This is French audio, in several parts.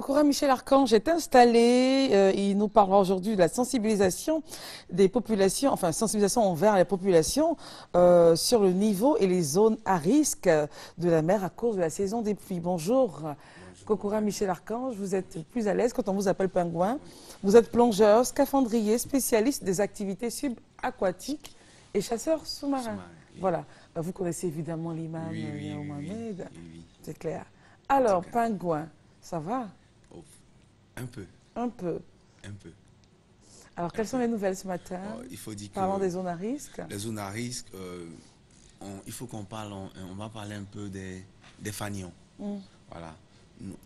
Courant Michel Archange est installé. Il nous parlera aujourd'hui de la sensibilisation des populations, enfin sensibilisation envers les populations sur le niveau et les zones à risque de la mer à cause de la saison des pluies. Bonjour, Bonjour, Kokora madame. Michel Archange. Vous êtes plus à l'aise quand on vous appelle pingouin. Vous êtes plongeur, scaphandrier, spécialiste des activités subaquatiques et chasseur sous-marin. Sous-marin, oui. Voilà. Vous connaissez évidemment l'imam Oui, oui, Yao oui, oui, Mohamed. oui, oui. C'est clair. En tout Alors, cas, pingouin, ça va? oh, un peu, Un peu. un peu, Alors, un quelles sont peu. les nouvelles ce matin? Il faut dire Parlons que des zones à risque. les zones à risque, il faut qu'on parle, on va parler un peu des fanions. Hmm. Voilà.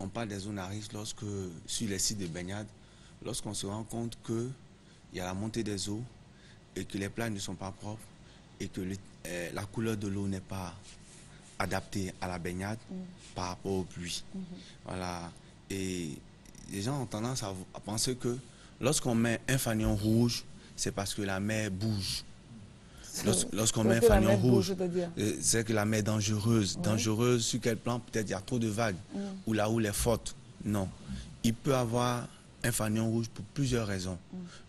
On parle des zones à risque lorsque, sur les sites de baignade, lorsqu'on se rend compte qu'il y a la montée des eaux et que les plages ne sont pas propres et que la couleur de l'eau n'est pas adaptée à la baignade par rapport aux pluies. Voilà. Et les gens ont tendance à penser que lorsqu'on met un fanion rouge, c'est parce que la mer bouge. Lorsqu'on met Parce un que la fanion mer bouge, rouge, c'est-à-dire. c'est que la mer est dangereuse. Oui. Dangereuse sur quel plan? Peut-être il y a trop de vagues ou la houle est forte. Non. Il peut avoir un fanion rouge pour plusieurs raisons.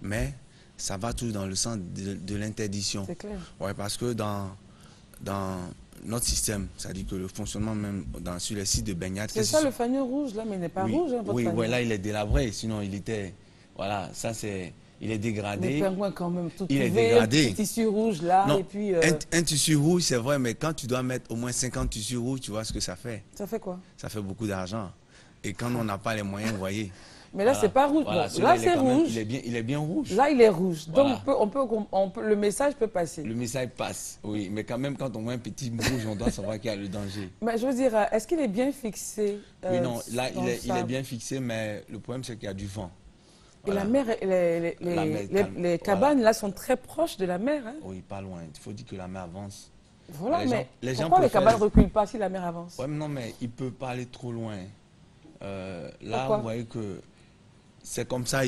Mais ça va tout dans le sens de l'interdiction. C'est clair. Ouais, parce que dans notre système, c'est-à-dire que le fonctionnement même sur les sites de baignade, C'est ça le fanion rouge, là, mais il n'est pas oui, rouge, hein, votre oui, fanion. voilà, il est délabré, sinon il était, voilà, il est Mais dégradé, pingouin, quand même, tout il est trouvé, petit dégradé. tissu rouge là, Non, et puis un tissu rouge, c'est vrai, mais quand tu dois mettre au moins 50 tissus rouges, tu vois ce que ça fait. ça fait quoi? Ça fait beaucoup d'argent. Et quand on n'a pas les moyens, vous voyez, Mais là, c'est voilà, pas rouge. voilà, Bon, celui-là, là, c'est rouge. il est bien rouge. Là, il est rouge. Donc, Voilà, le message peut passer. le message passe, oui, mais quand même, quand on voit un petit rouge, on doit savoir qu'il y a le danger. Mais je veux dire, est-ce qu'il est bien fixé Oui, non, là, dans le il est sable? bien fixé, mais le problème, c'est qu'il y a du vent. Et la Voilà, mer, la mer calme, les voilà. cabanes là sont très proches de la mer, hein? Oui, pas loin. Il faut dire que la mer avance. Voilà, mais Les gens pourquoi les préfèrent. cabanes ne reculent pas si la mer avance? Ouais, mais non, mais il ne peut pas aller trop loin. Là, vous Pourquoi? voyez que c'est comme ça,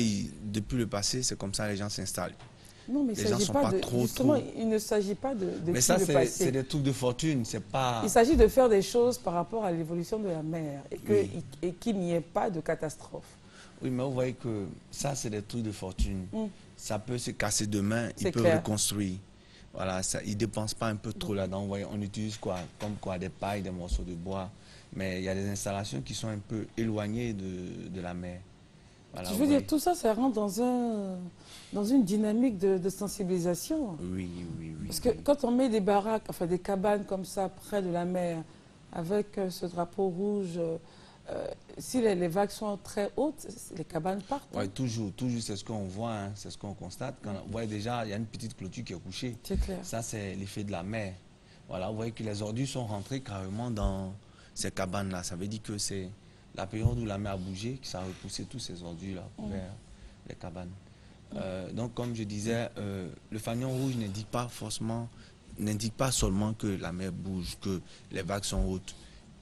depuis le passé, c'est comme ça les gens s'installent. Non, mais il Les gens s'agit sont pas pas de... trop, Justement, trop. il ne s'agit pas de Mais depuis ça, le c'est passé. des trucs de fortune. C'est Il pas. s'agit de faire des choses par rapport à l'évolution de la mer Oui. et qu'il n'y ait pas de catastrophe. Oui, mais vous voyez que ça, c'est des trucs de fortune. Hmm, Ça peut se casser demain, il c'est peut clair. reconstruire. Voilà, ça, ils ne dépensent pas un peu trop là-dedans. Vous voyez, on utilise quoi? Comme quoi? Des pailles, des morceaux de bois. Mais il y a des installations qui sont un peu éloignées de la mer. Voilà, Je vous veux dire, voyez. tout ça, ça rentre dans une dynamique de sensibilisation. Oui, oui, oui, Parce que oui. quand on met des baraques, enfin des cabanes comme ça, près de la mer, avec ce drapeau rouge, si les vagues sont très hautes, les cabanes partent, Ouais, hein. toujours, toujours, c'est ce qu'on voit, hein, c'est ce qu'on constate. Quand, vous voyez déjà, il y a une petite clôture qui est couchée. C'est clair. Ça, c'est l'effet de la mer. Voilà, vous voyez que les ordures sont rentrées carrément dans ces cabanes-là. Ça veut dire que c'est la période où la mer a bougé, que ça a repoussé tous ces ordures-là vers les cabanes. Donc, comme je disais, le fanion rouge n'indique pas seulement que la mer bouge, que les vagues sont hautes.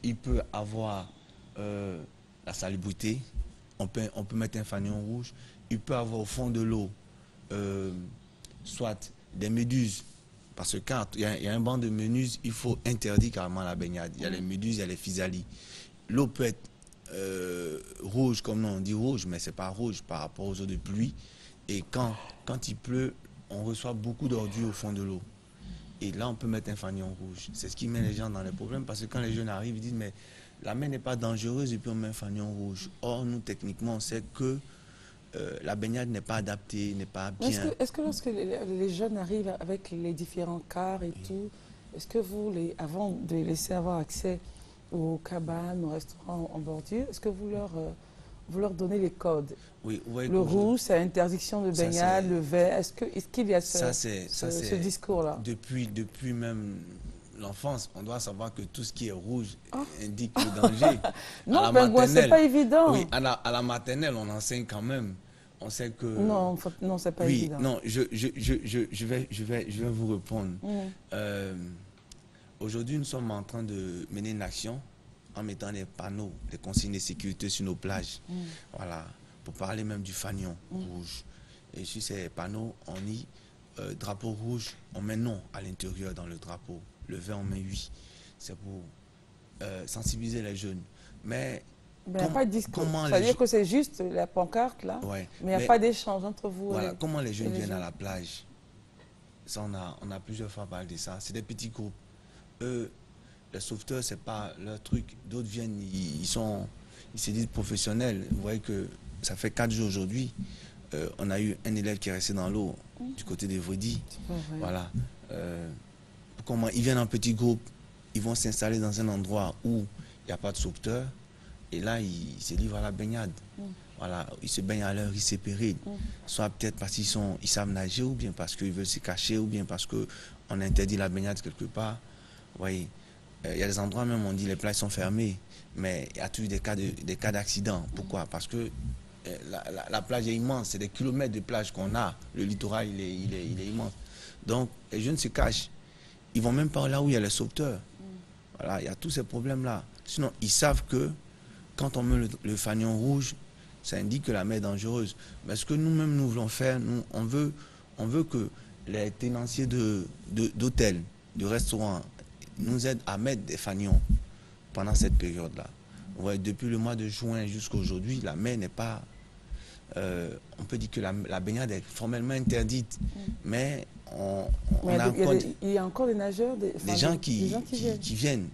Il peut avoir la salubrité. On peut mettre un fanion rouge. Il peut avoir au fond de l'eau soit des méduses. Parce que quand il y a un banc de méduses, il faut interdire carrément la baignade. Il y a les méduses, il y a les physalies. L'eau peut être rouge, comme on dit rouge, mais ce n'est pas rouge par rapport aux eaux de pluie. Et quand il pleut, on reçoit beaucoup d'ordures au fond de l'eau. Et là, on peut mettre un fanion rouge. C'est ce qui met les gens dans les problèmes parce que quand les jeunes arrivent, ils disent mais la mer n'est pas dangereuse et puis on met un fanion rouge. Or, nous, techniquement, on sait que la baignade n'est pas adaptée, n'est pas bien. Est-ce que lorsque les jeunes arrivent avec les différents cars et tout, est-ce que vous, avant de les laisser avoir accès aux cabanes, aux restaurants en bordure, est-ce que vous leur donnez les codes? Oui, vous voyez Le rouge, c'est interdiction de ça, baignade, le vert. Est-ce qu'il y a ce c'est discours-là? depuis même l'enfance, on doit savoir que tout ce qui est rouge Ah. indique le danger. À Non, la Pingouin, c'est pas maternelle, oui, évident. à la maternelle, on enseigne quand même. On sait que Non, non, c'est pas oui, évident. non, je vais vous répondre. Mm. Euh, Aujourd'hui, nous sommes en train de mener une action en mettant des panneaux, des consignes de sécurité sur nos plages. Voilà, pour parler même du fanion rouge. Et sur ces panneaux, on dit drapeau rouge, on met non à l'intérieur dans le drapeau. Le vert, on met oui. C'est pour sensibiliser les jeunes. Mais Mais il n'y a pas de discours. comment les C'est-à-dire que c'est juste la pancarte, là, Ouais. mais il n'y a pas d'échange entre vous. Voilà, et comment les jeunes les viennent gens. à la plage? Ça, on a plusieurs fois parlé de ça. C'est des petits groupes. Eux, les sauveteurs, c'est pas leur truc. D'autres viennent, ils se disent professionnels. Vous voyez que ça fait 4 jours aujourd'hui. On a eu un élève qui est resté dans l'eau du côté des Vaudis. C'est pas vrai. Voilà. Comment ils viennent en petits groupes, ils vont s'installer dans un endroit où il n'y a pas de sauveteur. Et là, ils se livrent à la baignade. Voilà, ils se baignent à leur risque et péril. Soit peut-être parce ils savent nager, ou bien parce qu'ils veulent se cacher, ou bien parce qu'on interdit la baignade quelque part. Vous voyez, il y a des endroits même où on dit les plages sont fermées, mais il y a toujours des cas d'accident. Pourquoi? Parce que la plage est immense, c'est des kilomètres de plage qu'on a. Le littoral, il est immense. Donc, les jeunes se cachent. Ils vont même pas là où il y a les sauveteurs. Voilà, il y a tous ces problèmes-là. Sinon, ils savent que quand on met le fanion rouge, ça indique que la mer est dangereuse. Mais ce que nous-mêmes nous voulons faire, on veut que les tenanciers d'hôtels, de restaurants, nous aident à mettre des fanions pendant cette période-là. Ouais, depuis le mois de juin jusqu'à aujourd'hui, la mer n'est pas... on peut dire que la baignade est formellement interdite, mais il y a encore des nageurs, des gens qui viennent.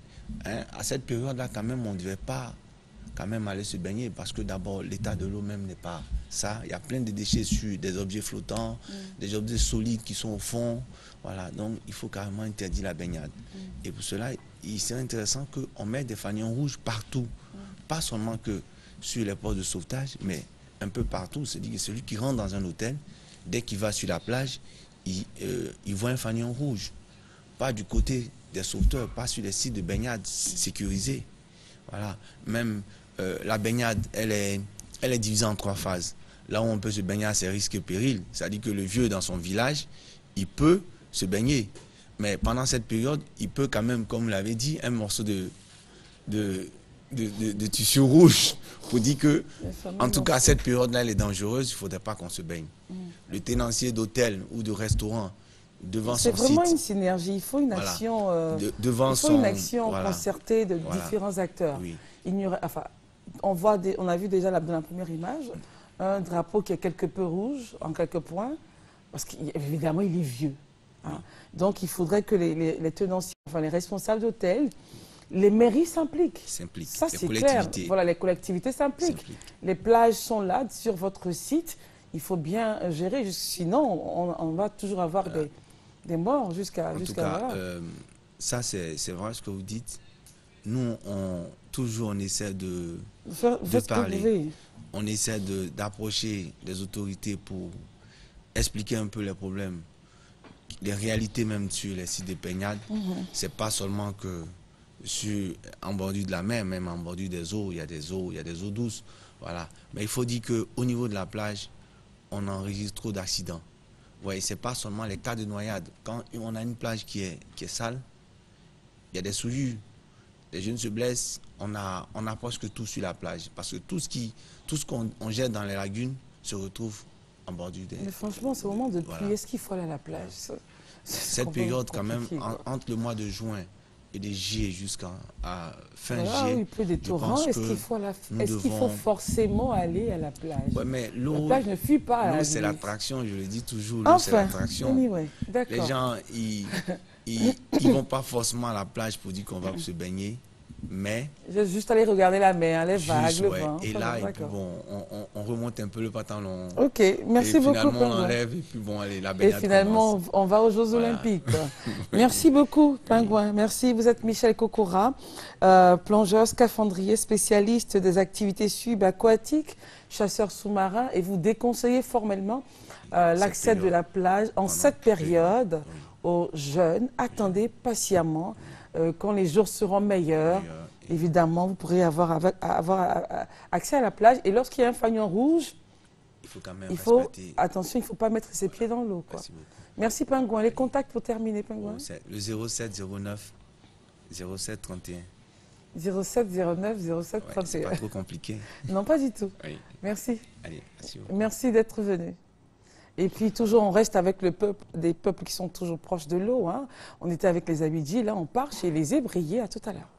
Hein. À cette période-là, quand même, on ne devait pas quand même aller se baigner parce que d'abord, l'état de l'eau même n'est pas ça. Il y a plein de déchets sur des objets flottants, des objets solides qui sont au fond. Voilà, donc il faut carrément interdire la baignade. Et pour cela, il serait intéressant qu'on mette des fanions rouges partout. Pas seulement que sur les postes de sauvetage, mais un peu partout. C'est-à-dire que celui qui rentre dans un hôtel, dès qu'il va sur la plage, il voit un fanion rouge. Pas du côté des sauveteurs, pas sur les sites de baignade sécurisés. Voilà. Même la baignade, elle est divisée en 3 phases. Là où on peut se baigner à ses risques et périls, c'est-à-dire que le vieux dans son village, il peut se baigner. Mais pendant cette période, il peut quand même, comme vous l'avez dit, un morceau de tissu rouge pour dire que, en tout cas, cette période-là, elle est dangereuse, il ne faudrait pas qu'on se baigne. Le tenancier d'hôtel ou de restaurant, devant son site... C'est vraiment une synergie, il faut une action, une action concertée de différents acteurs. Oui. On a vu déjà dans la première image un drapeau qui est quelque peu rouge, en quelques points, parce qu'évidemment, il est vieux. Hein. Donc, il faudrait que les tenanciers, enfin les responsables d'hôtel, les mairies s'impliquent. Ça, c'est clair. Voilà, les collectivités s'impliquent. Les plages sont là, sur votre site. Il faut bien gérer, sinon on va toujours avoir des morts jusqu'à... En tout cas, ça, c'est vrai ce que vous dites. Nous, toujours, on essaie de parler. On essaie d'approcher les autorités pour expliquer un peu les problèmes, les réalités même sur les sites de baignade. C'est pas seulement que en bordure de la mer, même en bordure des eaux, il y a des eaux douces. Voilà. Mais il faut dire qu'au niveau de la plage, on enregistre trop d'accidents. Vous voyez, c'est pas seulement les cas de noyade. Quand on a une plage qui est sale, il y a des souillures. Les jeunes se blessent, on a presque tout sur la plage. Parce que tout ce qu'on jette dans les lagunes se retrouve en bordure des... Mais franchement, c'est au moment de pluie, est-ce qu'il faut aller à la plage? Cette période, quand même, entre le mois de juin et de juillet jusqu'à fin juillet... Il pleut des torrents, est-ce qu'il faut forcément aller à la plage? Ouais, mais la plage ne fuit pas. L'eau, c'est l'attraction, je le dis toujours, l'eau, c'est l'attraction. Anyway, les gens, ils vont pas forcément à la plage pour dire qu'on va se baigner, mais... Juste aller regarder la mer, les vagues, le vent. Et là, et puis bon, on remonte un peu le pantalon. Ok, merci beaucoup. Finalement, on enlève et puis bon, allez, la baignade Et finalement, commence. On va aux Jeux Olympiques. Merci beaucoup, Pingouin. Merci. Vous êtes Michel Kokora, plongeur, scaphandrier, spécialiste des activités subaquatiques, chasseur sous-marin, et vous déconseillez formellement l'accès de la plage en cette période aux jeunes. Attendez patiemment. Quand les jours seront meilleurs, évidemment, vous pourrez avoir accès à la plage. Et lorsqu'il y a un fanion rouge, il faut quand même attention, il ne faut pas mettre ses pieds dans l'eau. Merci, Pingouin. Les contacts pour terminer, Pingouin? Le 07 09 07 31. 07 09 07 31. C'est pas trop compliqué. Non, pas du tout. Oui. Merci. Allez, merci beaucoup. Merci d'être venu. Et puis, toujours, on reste avec des peuples qui sont toujours proches de l'eau. Hein. On était avec les Abidji, là, on part chez les Ébriers. À tout à l'heure.